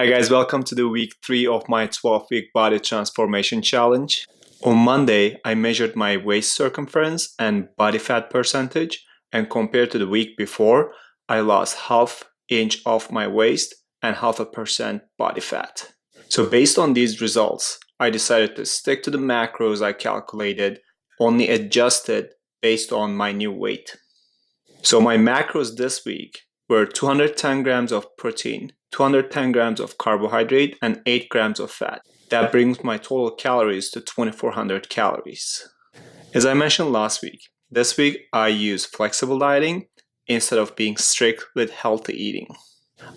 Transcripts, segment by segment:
Hi guys, welcome to the week 3 of my 12-week body transformation challenge. On Monday, I measured my waist circumference and body fat percentage, and compared to the week before, I lost half inch off my waist and 0.5% body fat. So based on these results, I decided to stick to the macros I calculated, only adjusted based on my new weight. So my macros this week were 210 grams of protein, 210 grams of carbohydrate, and 8 grams of fat. That brings my total calories to 2400 calories. As I mentioned last week, this week I use flexible dieting instead of being strict with healthy eating.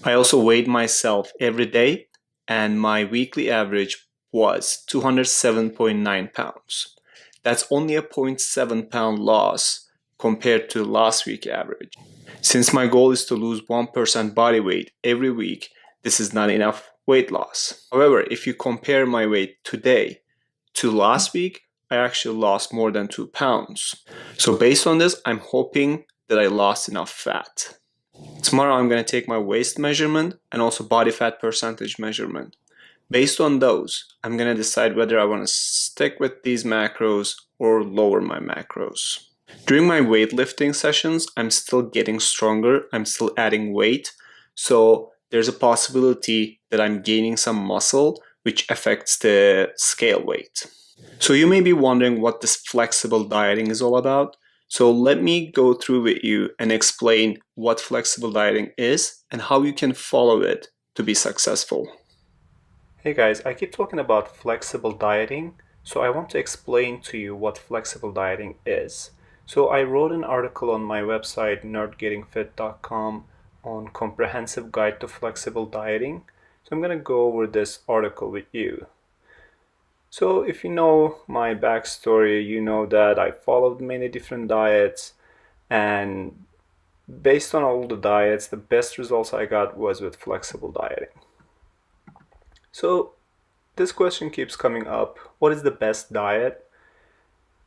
I also weighed myself every day, and my weekly average was 207.9 pounds. That's only a 0.7 pound loss compared to last week's average. Since my goal is to lose 1% body weight every week, this is not enough weight loss. However, if you compare my weight today to last week, I actually lost more than 2 pounds. So based on this, I'm hoping that I lost enough fat. Tomorrow I'm going to take my waist measurement and also body fat percentage measurement. Based on those, I'm going to decide whether I want to stick with these macros or lower my macros. During my weightlifting sessions, I'm still getting stronger, I'm still adding weight, so there's a possibility that I'm gaining some muscle, which affects the scale weight. So you may be wondering what this flexible dieting is all about. So let me go through with you and explain what flexible dieting is and how you can follow it to be successful. Hey guys, I keep talking about flexible dieting, so I want to explain to you what flexible dieting is. So I wrote an article on my website nerdgettingfit.com on comprehensive guide to flexible dieting. So I'm going to go over this article with you. So if you know my backstory, you know that I followed many different diets, and based on all the diets, the best results I got was with flexible dieting. So this question keeps coming up: what is the best diet?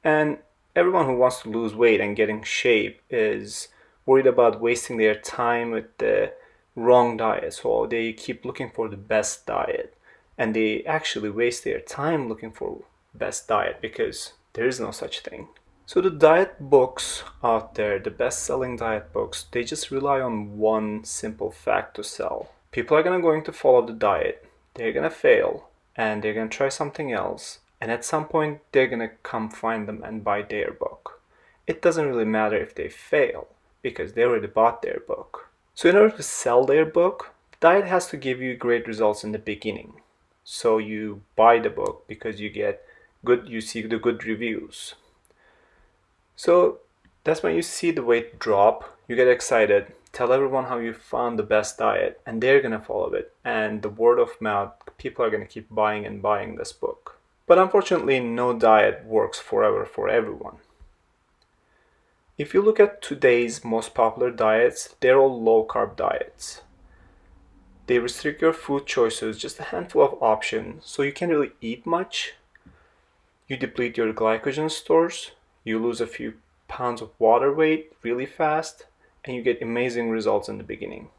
And everyone who wants to lose weight and get in shape is worried about wasting their time with the wrong diet. So they keep looking for the best diet, and they actually waste their time looking for best diet because there is no such thing. So the diet books out there, the best-selling diet books, they just rely on one simple fact to sell. People are going to follow the diet, they're gonna fail, and they're gonna try something else, and at some point they're gonna come find them and buy their book. It doesn't really matter if they fail because they already bought their book. So in order to sell their book, the diet has to give you great results in the beginning. So you buy the book because you see the good reviews. So that's when you see the weight drop, you get excited, tell everyone how you found the best diet, and they're gonna follow it. And the word of mouth, people are gonna keep buying and buying this book. But unfortunately, no diet works forever for everyone. If you look at today's most popular diets, they're all low-carb diets. They restrict your food choices, just a handful of options, so you can't really eat much. You deplete your glycogen stores, you lose a few pounds of water weight really fast, and you get amazing results in the beginning.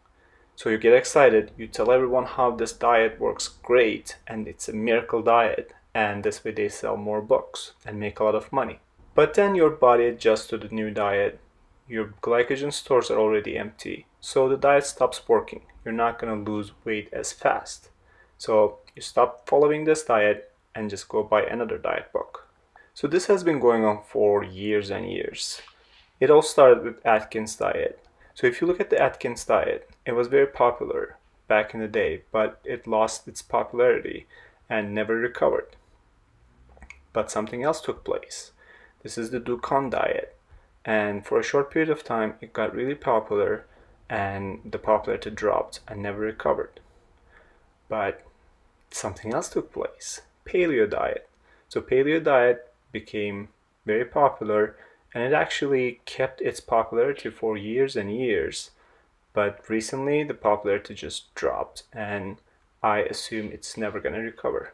So you get excited, you tell everyone how this diet works great, and it's a miracle diet, and this way they sell more books and make a lot of money. But then your body adjusts to the new diet. Your glycogen stores are already empty, so the diet stops working. You're not going to lose weight as fast. So you stop following this diet and just go buy another diet book. So this has been going on for years and years. It all started with Atkins diet. So if you look at the Atkins diet, it was very popular back in the day, but it lost its popularity and never recovered. But something else took place. This is the Dukan diet. And for a short period of time, it got really popular, and the popularity dropped and never recovered. But something else took place. Paleo diet. So paleo diet became very popular, and it actually kept its popularity for years and years. But recently, the popularity just dropped, and I assume it's never going to recover.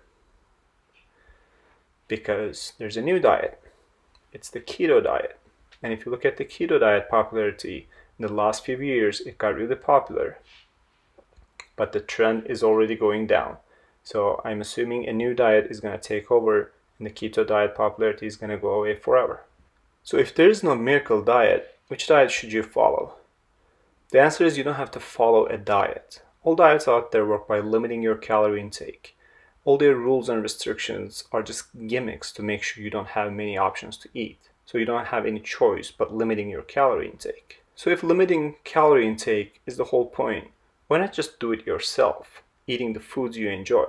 Because there's a new diet. It's the keto diet. And if you look at the keto diet popularity, in the last few years, it got really popular. but the trend is already going down. So I'm assuming a new diet is going to take over and the keto diet popularity is going to go away forever. So if there is no miracle diet, which diet should you follow? The answer is you don't have to follow a diet. All diets out there work by limiting your calorie intake. All their rules and restrictions are just gimmicks to make sure you don't have many options to eat. So you don't have any choice but limiting your calorie intake. So if limiting calorie intake is the whole point, why not just do it yourself, eating the foods you enjoy?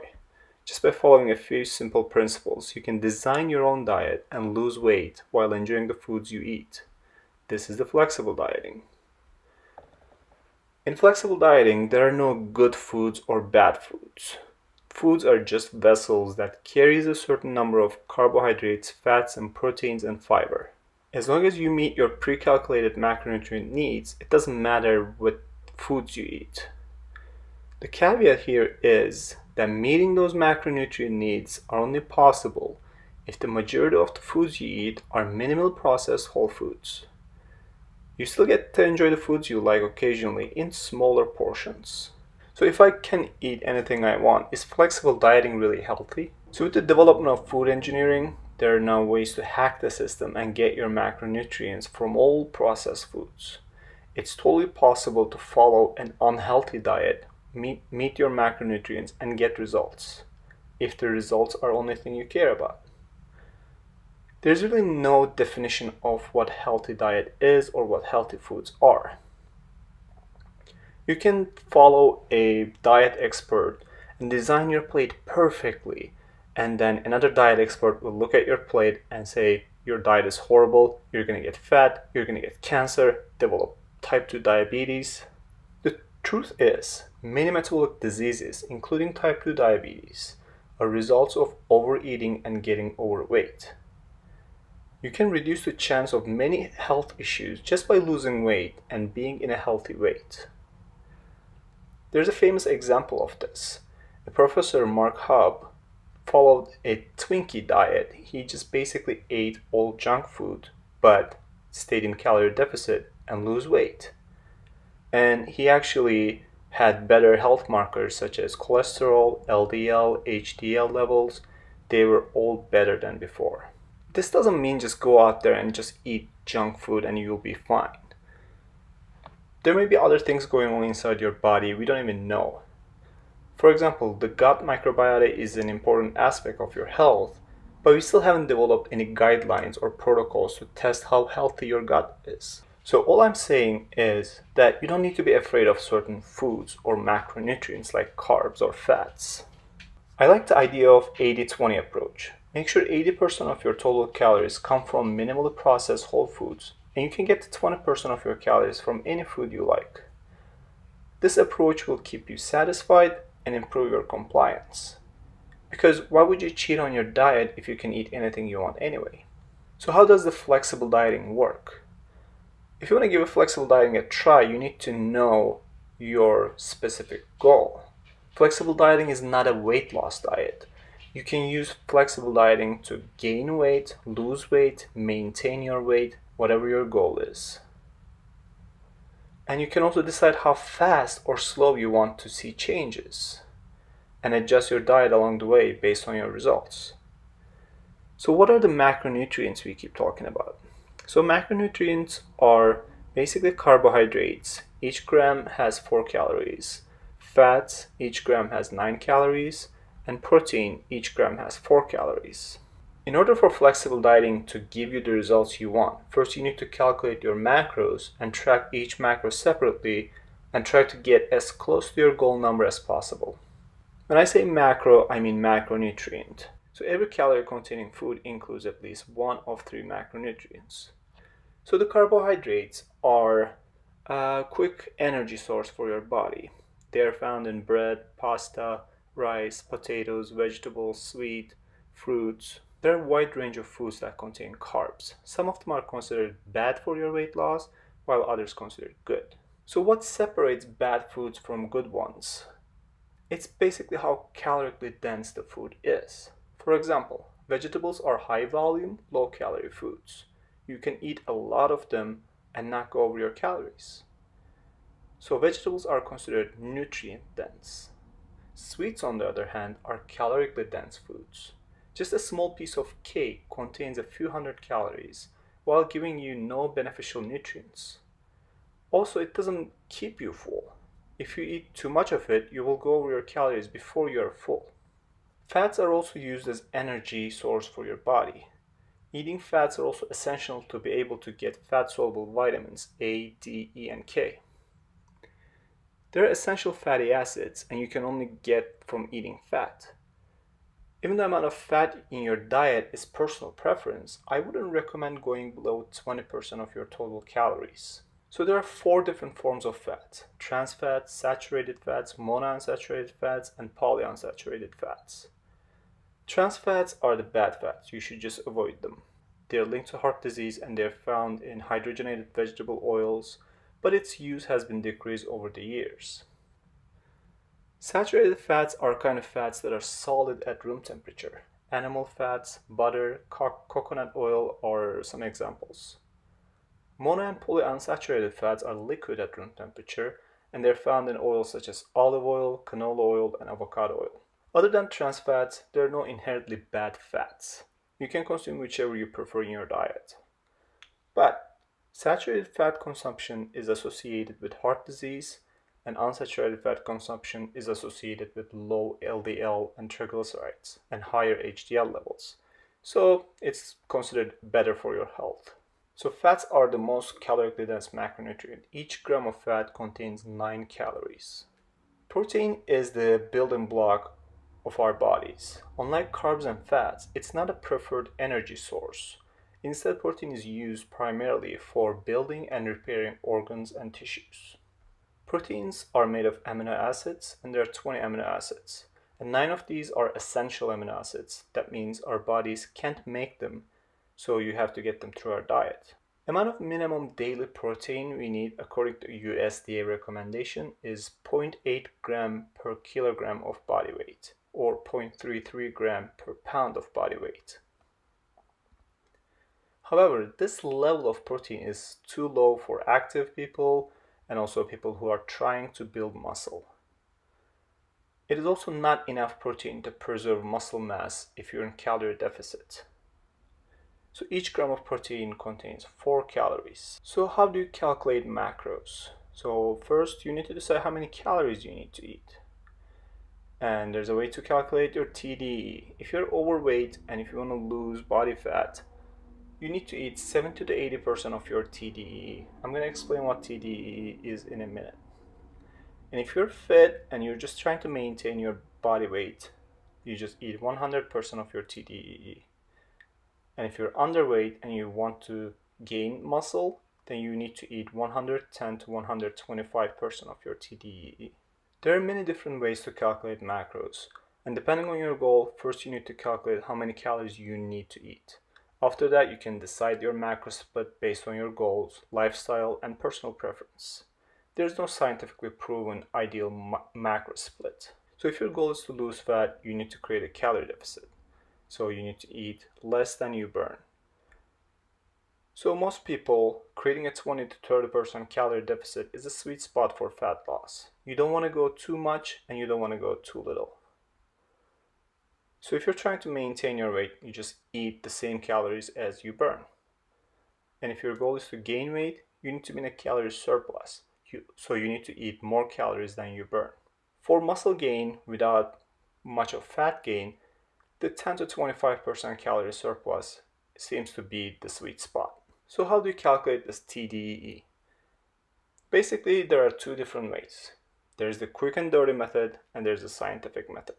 Just by following a few simple principles, you can design your own diet and lose weight while enjoying the foods you eat. This is the flexible dieting. In flexible dieting, there are no good foods or bad foods. Foods are just vessels that carries a certain number of carbohydrates, fats, and proteins and fiber. As long as you meet your pre-calculated macronutrient needs, it doesn't matter what foods you eat. The caveat here is that meeting those macronutrient needs are only possible if the majority of the foods you eat are minimal processed whole foods. You still get to enjoy the foods you like occasionally in smaller portions. So if I can eat anything I want, is flexible dieting really healthy? So with the development of food engineering, there are now ways to hack the system and get your macronutrients from all processed foods. It's totally possible to follow an unhealthy diet, meet your macronutrients, and get results, if the results are the only thing you care about. There's really no definition of what healthy diet is or what healthy foods are. You can follow a diet expert and design your plate perfectly, and then another diet expert will look at your plate and say, your diet is horrible, you're going to get fat, you're going to get cancer, develop type 2 diabetes. The truth is, many metabolic diseases, including type 2 diabetes, are results of overeating and getting overweight. You can reduce the chance of many health issues just by losing weight and being in a healthy weight. There's a famous example of this. A professor, Mark Hub, followed a Twinkie diet. He just basically ate all junk food, but stayed in calorie deficit and lose weight. And he actually had better health markers such as cholesterol, LDL, HDL levels. They were all better than before. This doesn't mean just go out there and just eat junk food and you'll be fine. There may be other things going on inside your body we don't even know. For example, the gut microbiota is an important aspect of your health, but we still haven't developed any guidelines or protocols to test how healthy your gut is. So all I'm saying is that you don't need to be afraid of certain foods or macronutrients like carbs or fats. I like the idea of 80-20 approach. Make sure 80% of your total calories come from minimally processed whole foods, and you can get to 20% of your calories from any food you like. This approach will keep you satisfied and improve your compliance. Because why would you cheat on your diet if you can eat anything you want anyway? So how does the flexible dieting work? If you want to give a flexible dieting a try, you need to know your specific goal. Flexible dieting is not a weight loss diet. You can use flexible dieting to gain weight, lose weight, maintain your weight, whatever your goal is. And you can also decide how fast or slow you want to see changes and adjust your diet along the way based on your results. So what are the macronutrients we keep talking about? So macronutrients are basically carbohydrates. Each gram has 4 calories. Fats, each gram has 9 calories. And protein, each gram has 4 calories. In order for flexible dieting to give you the results you want, first you need to calculate your macros and track each macro separately and try to get as close to your goal number as possible. When I say macro, I mean macronutrient. So every calorie containing food includes at least one of 3 macronutrients. So the carbohydrates are a quick energy source for your body. They are found in bread, pasta, rice, potatoes, vegetables, sweet, fruits. There are a wide range of foods that contain carbs. Some of them are considered bad for your weight loss, while others considered good. So what separates bad foods from good ones? It's basically how calorically dense the food is. For example, vegetables are high volume, low calorie foods. You can eat a lot of them and not go over your calories. So vegetables are considered nutrient dense. Sweets, on the other hand, are calorically dense foods. Just a small piece of cake contains a few hundred calories while giving you no beneficial nutrients. Also, it doesn't keep you full. If you eat too much of it, you will go over your calories before you are full. Fats are also used as energy source for your body. Eating fats are also essential to be able to get fat-soluble vitamins A, D, E, and K. They're essential fatty acids and you can only get from eating fat. Even the amount of fat in your diet is personal preference. I wouldn't recommend going below 20% of your total calories. So there are four different forms of fat: trans fats, saturated fats, monounsaturated fats, and polyunsaturated fats. Trans fats are the bad fats. You should just avoid them. They're linked to heart disease and they're found in hydrogenated vegetable oils, but its use has been decreased over the years. Saturated fats are kind of fats that are solid at room temperature. Animal fats, butter, coconut oil are some examples. Mono and polyunsaturated fats are liquid at room temperature and they're found in oils such as olive oil, canola oil, and avocado oil. Other than trans fats, there are no inherently bad fats. You can consume whichever you prefer in your diet. But saturated fat consumption is associated with heart disease, and unsaturated fat consumption is associated with low LDL and triglycerides and higher HDL levels. So it's considered better for your health. So fats are the most calorically dense macronutrient. Each gram of fat contains 9 calories. Protein is the building block of our bodies. Unlike carbs and fats, it's not a preferred energy source. Instead, protein is used primarily for building and repairing organs and tissues. Proteins are made of amino acids, and there are 20 amino acids. And 9 of these are essential amino acids. That means our bodies can't make them, so you have to get them through our diet. Amount of minimum daily protein we need according to USDA recommendation is 0.8 gram per kilogram of body weight or 0.33 gram per pound of body weight. However, this level of protein is too low for active people and also people who are trying to build muscle. It is also not enough protein to preserve muscle mass if you're in calorie deficit. So each gram of protein contains 4 calories. So how do you calculate macros? So first you need to decide how many calories you need to eat. And there's a way to calculate your TDE. If you're overweight and if you want to lose body fat, you need to eat 70 to 80% of your TDE. I'm going to explain what TDE is in a minute. And if you're fit and you're just trying to maintain your body weight, you just eat 100% of your TDE. And if you're underweight and you want to gain muscle, then you need to eat 110 to 125% of your TDEE. There are many different ways to calculate macros, and depending on your goal, first you need to calculate how many calories you need to eat. After that, you can decide your macro split based on your goals, lifestyle, and personal preference. There's no scientifically proven ideal macro split. So if your goal is to lose fat, you need to create a calorie deficit. So you need to eat less than you burn. So most people, creating a 20 to 30% calorie deficit is a sweet spot for fat loss. You don't want to go too much and you don't want to go too little. So if you're trying to maintain your weight, you just eat the same calories as you burn. And if your goal is to gain weight, you need to be in a calorie surplus. So you need to eat more calories than you burn. For muscle gain without much of fat gain, the 10 to 25% calorie surplus seems to be the sweet spot. So how do you calculate this TDEE? Basically, there are two different ways. There's the quick and dirty method and there's the scientific method.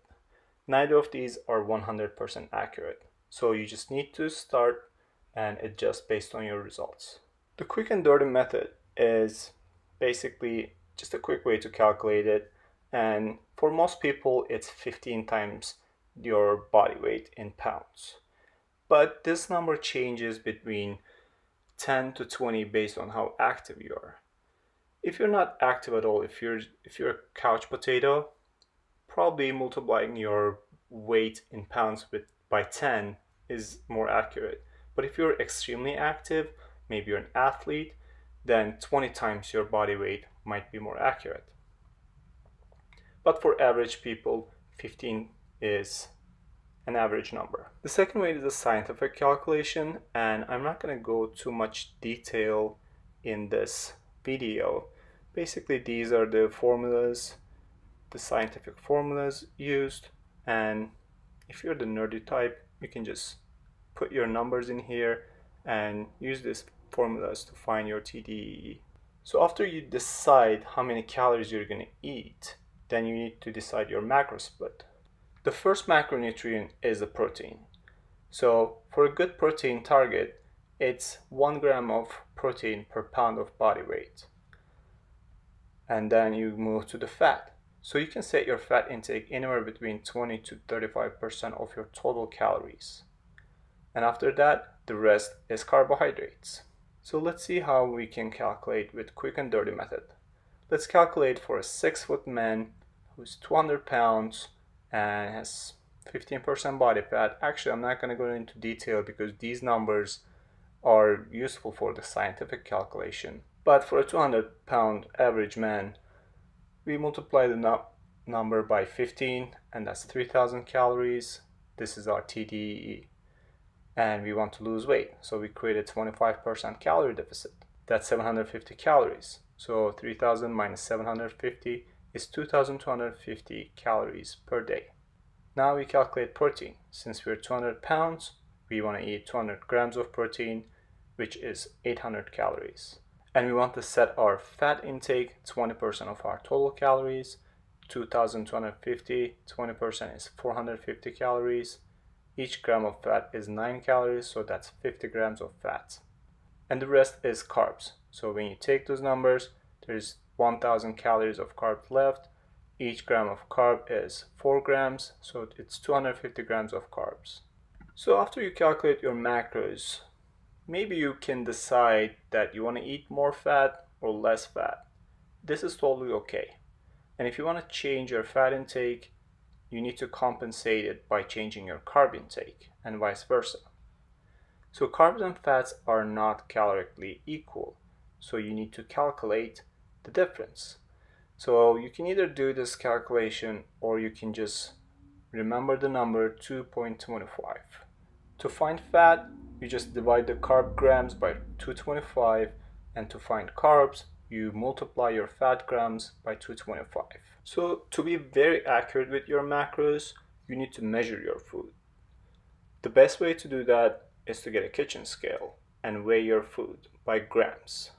Neither of these are 100% accurate. So you just need to start and adjust based on your results. The quick and dirty method is basically just a quick way to calculate it. And for most people, it's 15 times your body weight in pounds. But this number changes between 10 to 20 based on how active you are. If you're not active at all, if you're a couch potato, probably multiplying your weight in pounds by 10 is more accurate. But if you're extremely active, maybe you're an athlete, then 20 times your body weight might be more accurate. But for average people, 15 is an average number. The second way is a scientific calculation, and I'm not going to go too much detail in this video. Basically, these are the formulas, the scientific formulas used, and if you're the nerdy type, you can just put your numbers in here and use these formulas to find your TDEE. So after you decide how many calories you're going to eat, then you need to decide your macro split. The first macronutrient is the protein. So for a good protein target, it's 1 gram of protein per pound of body weight. And then you move to the fat. So you can set your fat intake anywhere between 20 to 35% of your total calories. And after that, the rest is carbohydrates. So let's see how we can calculate with quick and dirty method. Let's calculate for a 6-foot man who's 200 pounds and has 15% body fat. Actually, I'm not going to go into detail because these numbers are useful for the scientific calculation. But for a 200-pound average man, we multiply the number by 15, and that's 3,000 calories. This is our TDEE. And we want to lose weight, so we create a 25% calorie deficit. That's 750 calories. So 3,000 minus 750 is 2,250 calories per day. Now we calculate protein. Since we're 200 pounds, we want to eat 200 grams of protein, which is 800 calories. And we want to set our fat intake 20% of our total calories. 2,250, 20% is 450 calories. Each gram of fat is 9 calories, so that's 50 grams of fat. And the rest is carbs. So when you take those numbers, there's 1,000 calories of carbs left. Each gram of carb is 4 grams, so it's 250 grams of carbs. So after you calculate your macros, maybe you can decide that you want to eat more fat or less fat. This is totally okay. And if you want to change your fat intake, you need to compensate it by changing your carb intake and vice versa. So carbs and fats are not calorically equal, so you need to calculate the difference. So you can either do this calculation or you can just remember the number 2.25. To find fat, you just divide the carb grams by 225, and to find carbs, you multiply your fat grams by 225. So to be very accurate with your macros, you need to measure your food. The best way to do that is to get a kitchen scale and weigh your food by grams.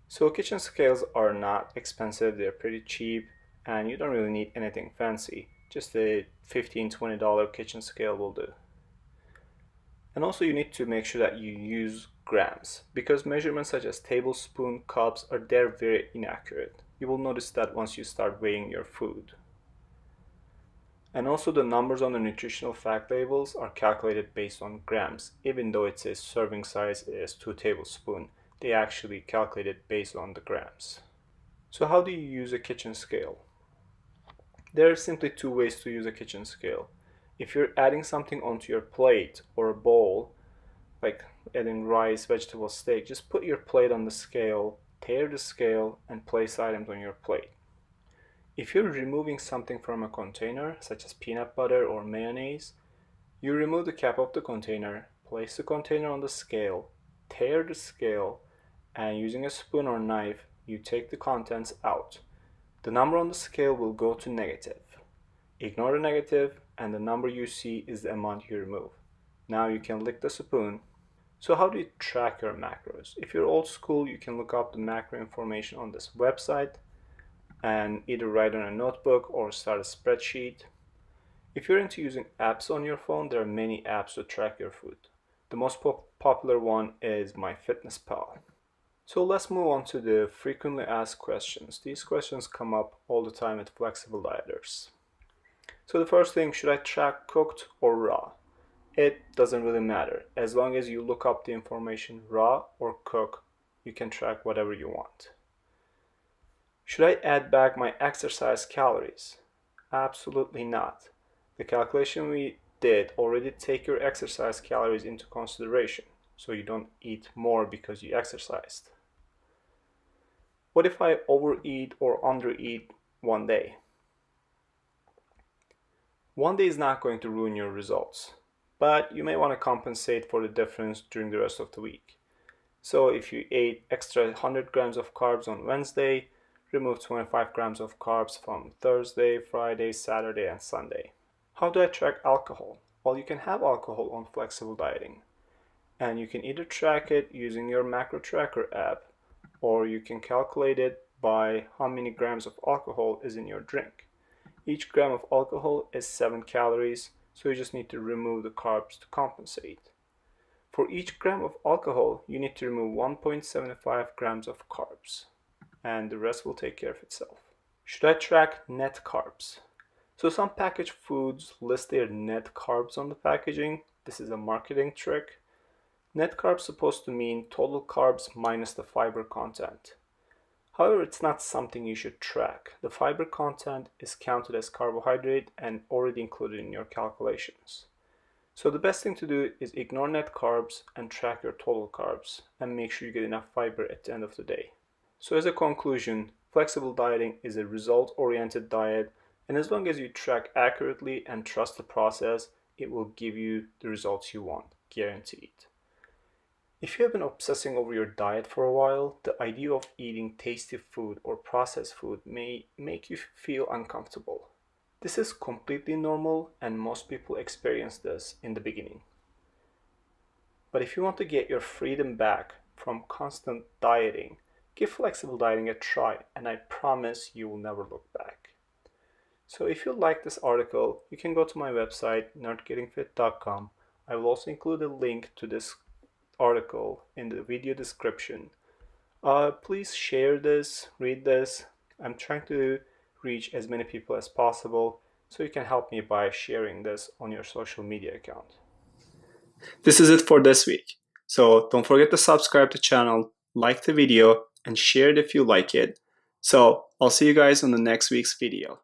So kitchen scales are not expensive, they're pretty cheap, and you don't really need anything fancy. Just a $15-20 kitchen scale will do. And also you need to make sure that you use grams, because measurements such as tablespoon, cups they're very inaccurate. You will notice that once you start weighing your food. And also the numbers on the nutritional fact labels are calculated based on grams. Even though it says serving size is 2 tablespoons, they actually calculate it based on the grams. So how do you use a kitchen scale? There are simply 2 ways to use a kitchen scale. If you're adding something onto your plate or a bowl, like adding rice, vegetable, steak, just put your plate on the scale, tear the scale, and place items on your plate. If you're removing something from a container, such as peanut butter or mayonnaise, you remove the cap of the container, place the container on the scale, tear the scale, and using a spoon or knife, you take the contents out. The number on the scale will go to negative. Ignore the negative, and the number you see is the amount you remove. Now you can lick the spoon. So how do you track your macros? If you're old school, you can look up the macro information on this website and either write on a notebook or start a spreadsheet. If you're into using apps on your phone, there are many apps to track your food. The most popular one is MyFitnessPal. So let's move on to the frequently asked questions. These questions come up all the time with flexible dieters. So the first thing, should I track cooked or raw? It doesn't really matter. As long as you look up the information raw or cook, you can track whatever you want. Should I add back my exercise calories? Absolutely not. The calculation we did already take your exercise calories into consideration, so you don't eat more because you exercised. What if I overeat or undereat one day? One day is not going to ruin your results, but you may want to compensate for the difference during the rest of the week. So if you ate extra 100 grams of carbs on Wednesday, remove 25 grams of carbs from Thursday, Friday, Saturday, and Sunday. How do I track alcohol? Well, you can have alcohol on flexible dieting, and you can either track it using your macro tracker app, or you can calculate it by how many grams of alcohol is in your drink. Each gram of alcohol is 7 calories, so you just need to remove the carbs to compensate. For each gram of alcohol, you need to remove 1.75 grams of carbs, and the rest will take care of itself. Should I track net carbs? So some packaged foods list their net carbs on the packaging. This is a marketing trick. Net carbs is supposed to mean total carbs minus the fiber content. However, it's not something you should track. The fiber content is counted as carbohydrate and already included in your calculations. So the best thing to do is ignore net carbs and track your total carbs and make sure you get enough fiber at the end of the day. So as a conclusion, flexible dieting is a result-oriented diet, and as long as you track accurately and trust the process, it will give you the results you want, guaranteed. If you have been obsessing over your diet for a while, the idea of eating tasty food or processed food may make you feel uncomfortable. This is completely normal, and most people experience this in the beginning. But if you want to get your freedom back from constant dieting, give flexible dieting a try, and I promise you will never look back. So if you like this article, you can go to my website, nerdgettingfit.com. I will also include a link to this article in the video description. Please share this, read this. I'm trying to reach as many people as possible, so you can help me by sharing this on your social media account. This is it for this week. So don't forget to subscribe to the channel, like the video, and share it if you like it. So I'll see you guys on the next week's video.